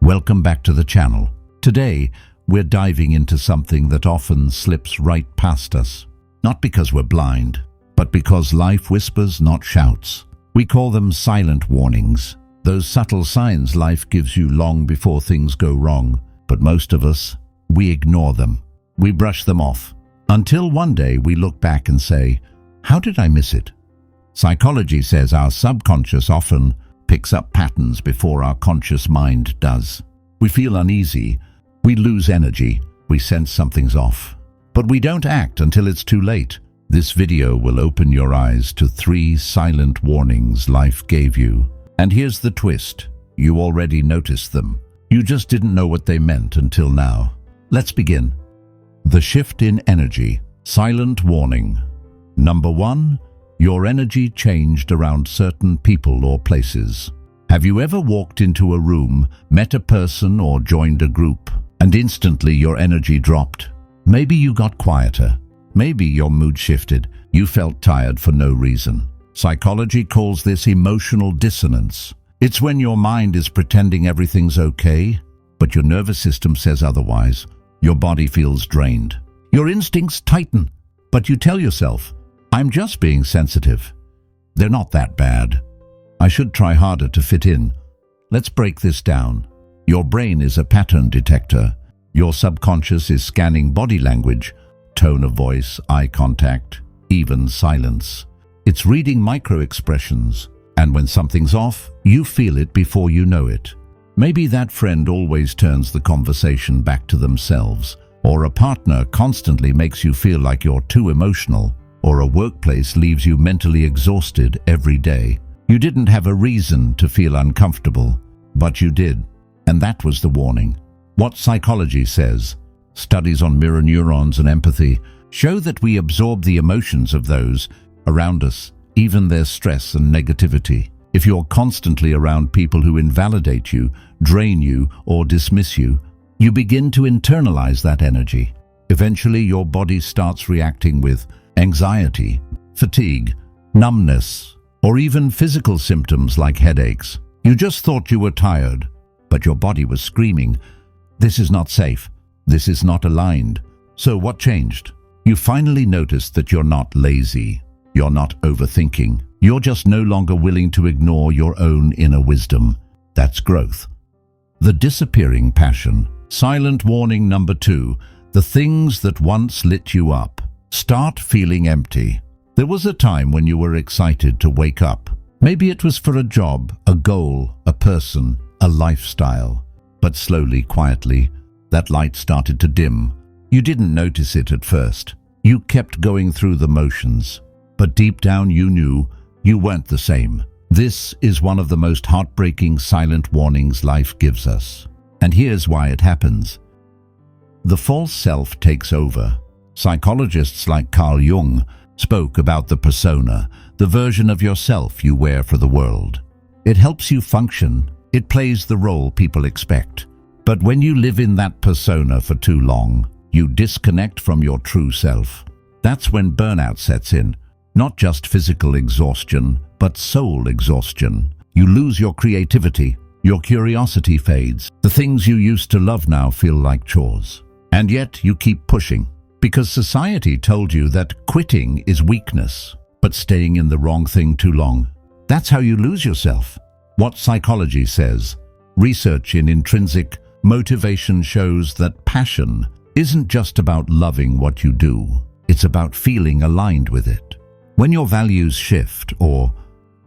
Welcome back to the channel. Today, we're diving into something that often slips right past us. Not because we're blind, but because life whispers, not shouts. We call them silent warnings. Those subtle signs life gives you long before things go wrong. But most of us, we ignore them. We brush them off. Until one day we look back and say, how did I miss it? Psychology says our subconscious often picks up patterns before our conscious mind does. We feel uneasy, we lose energy, we sense something's off. But we don't act until it's too late. This video will open your eyes to 3 silent warnings life gave you. And here's the twist. You already noticed them. You just didn't know what they meant until now. Let's begin. The shift in energy. Silent warning. Number 1. Your energy changed around certain people or places. Have you ever walked into a room, met a person or joined a group, and instantly your energy dropped? Maybe you got quieter. Maybe your mood shifted. You felt tired for no reason. Psychology calls this emotional dissonance. It's when your mind is pretending everything's okay, but your nervous system says otherwise. Your body feels drained. Your instincts tighten, but you tell yourself, I'm just being sensitive. They're not that bad. I should try harder to fit in. Let's break this down. Your brain is a pattern detector. Your subconscious is scanning body language, tone of voice, eye contact, even silence. It's reading micro-expressions, and when something's off, you feel it before you know it. Maybe that friend always turns the conversation back to themselves, or a partner constantly makes you feel like you're too emotional, or a workplace leaves you mentally exhausted every day. You didn't have a reason to feel uncomfortable, but you did, and that was the warning. What psychology says, studies on mirror neurons and empathy, show that we absorb the emotions of those around us, even their stress and negativity. If you're constantly around people who invalidate you, drain you, or dismiss you, you begin to internalize that energy. Eventually, your body starts reacting with anxiety, fatigue, numbness, or even physical symptoms like headaches. You just thought you were tired, but your body was screaming, this is not safe, this is not aligned. So what changed? You finally noticed that you're not lazy, you're not overthinking, you're just no longer willing to ignore your own inner wisdom. That's growth. The disappearing passion. Silent warning number 2. The things that once lit you up start feeling empty. There was a time when you were excited to wake up. Maybe it was for a job, a goal, a person, a lifestyle. But slowly, quietly, that light started to dim. You didn't notice it at first. You kept going through the motions. But deep down you knew you weren't the same. This is one of the most heartbreaking silent warnings life gives us. And here's why it happens. The false self takes over. Psychologists like Carl Jung spoke about the persona, the version of yourself you wear for the world. It helps you function. It plays the role people expect. But when you live in that persona for too long, you disconnect from your true self. That's when burnout sets in. Not just physical exhaustion, but soul exhaustion. You lose your creativity. Your curiosity fades. The things you used to love now feel like chores. And yet you keep pushing. Because society told you that quitting is weakness, but staying in the wrong thing too long. That's how you lose yourself. What psychology says, research in intrinsic motivation shows that passion isn't just about loving what you do. It's about feeling aligned with it. When your values shift, or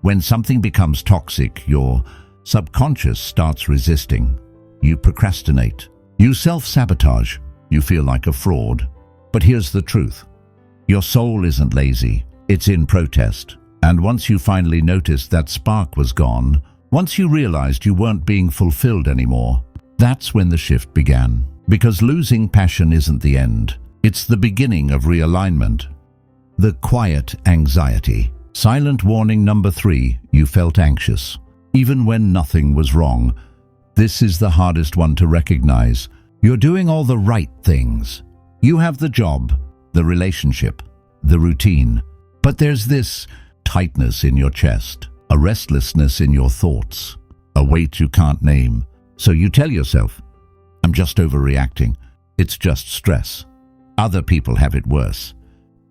when something becomes toxic, your subconscious starts resisting. You procrastinate. You self-sabotage. You feel like a fraud. But here's the truth. Your soul isn't lazy. It's in protest. And once you finally noticed that spark was gone, once you realized you weren't being fulfilled anymore, that's when the shift began. Because losing passion isn't the end. It's the beginning of realignment. The quiet anxiety. Silent warning number 3. You felt anxious, even when nothing was wrong. This is the hardest one to recognize. You're doing all the right things. You have the job, the relationship, the routine. But there's this tightness in your chest, a restlessness in your thoughts, a weight you can't name. So you tell yourself, I'm just overreacting. It's just stress. Other people have it worse.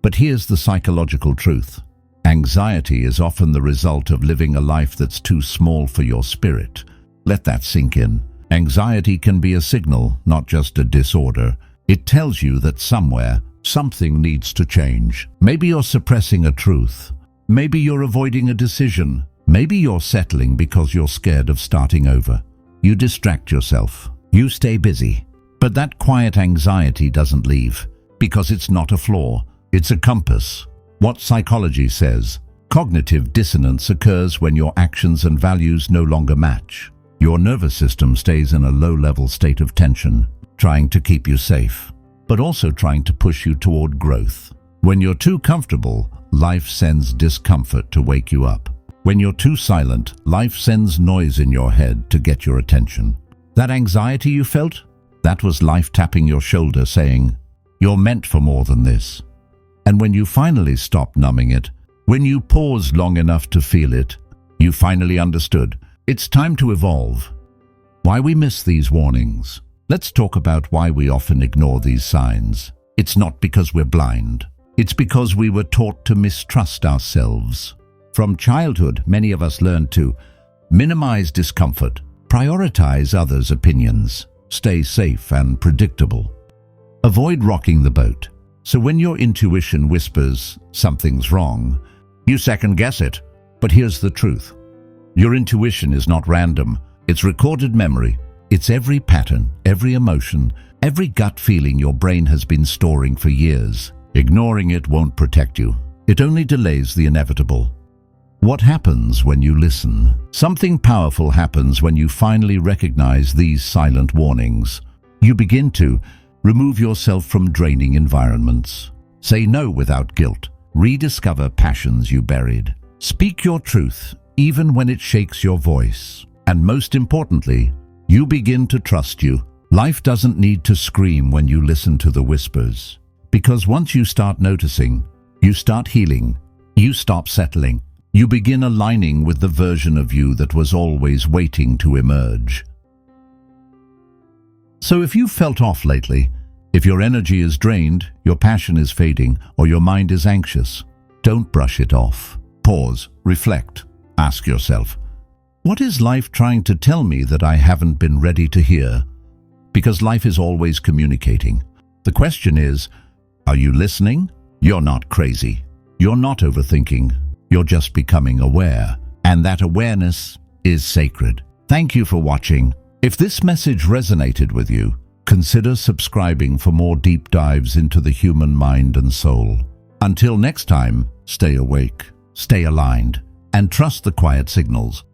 But here's the psychological truth. Anxiety is often the result of living a life that's too small for your spirit. Let that sink in. Anxiety can be a signal, not just a disorder. It tells you that somewhere, something needs to change. Maybe you're suppressing a truth. Maybe you're avoiding a decision. Maybe you're settling because you're scared of starting over. You distract yourself. You stay busy. But that quiet anxiety doesn't leave, because it's not a flaw. It's a compass. What psychology says, cognitive dissonance occurs when your actions and values no longer match. Your nervous system stays in a low-level state of tension, trying to keep you safe, but also trying to push you toward growth. When you're too comfortable, life sends discomfort to wake you up. When you're too silent, life sends noise in your head to get your attention. That anxiety you felt? That was life tapping your shoulder saying, you're meant for more than this. And when you finally stopped numbing it, when you paused long enough to feel it, you finally understood. It's time to evolve. Why we miss these warnings? Let's talk about why we often ignore these signs. It's not because we're blind. It's because we were taught to mistrust ourselves. From childhood, many of us learned to minimize discomfort, prioritize others' opinions, stay safe and predictable. Avoid rocking the boat. So when your intuition whispers something's wrong, you second-guess it. But here's the truth. Your intuition is not random. It's recorded memory. It's every pattern, every emotion, every gut feeling your brain has been storing for years. Ignoring it won't protect you. It only delays the inevitable. What happens when you listen? Something powerful happens when you finally recognize these silent warnings. You begin to remove yourself from draining environments. Say no without guilt. Rediscover passions you buried. Speak your truth, even when it shakes your voice. And most importantly, you begin to trust you. Life doesn't need to scream when you listen to the whispers. Because once you start noticing, you start healing, you stop settling, you begin aligning with the version of you that was always waiting to emerge. So if you've felt off lately, if your energy is drained, your passion is fading, or your mind is anxious, don't brush it off. Pause, reflect, ask yourself, what is life trying to tell me that I haven't been ready to hear? Because life is always communicating. The question is, are you listening? You're not crazy. You're not overthinking. You're just becoming aware. And that awareness is sacred. Thank you for watching. If this message resonated with you, consider subscribing for more deep dives into the human mind and soul. Until next time, stay awake, stay aligned, and trust the quiet signals.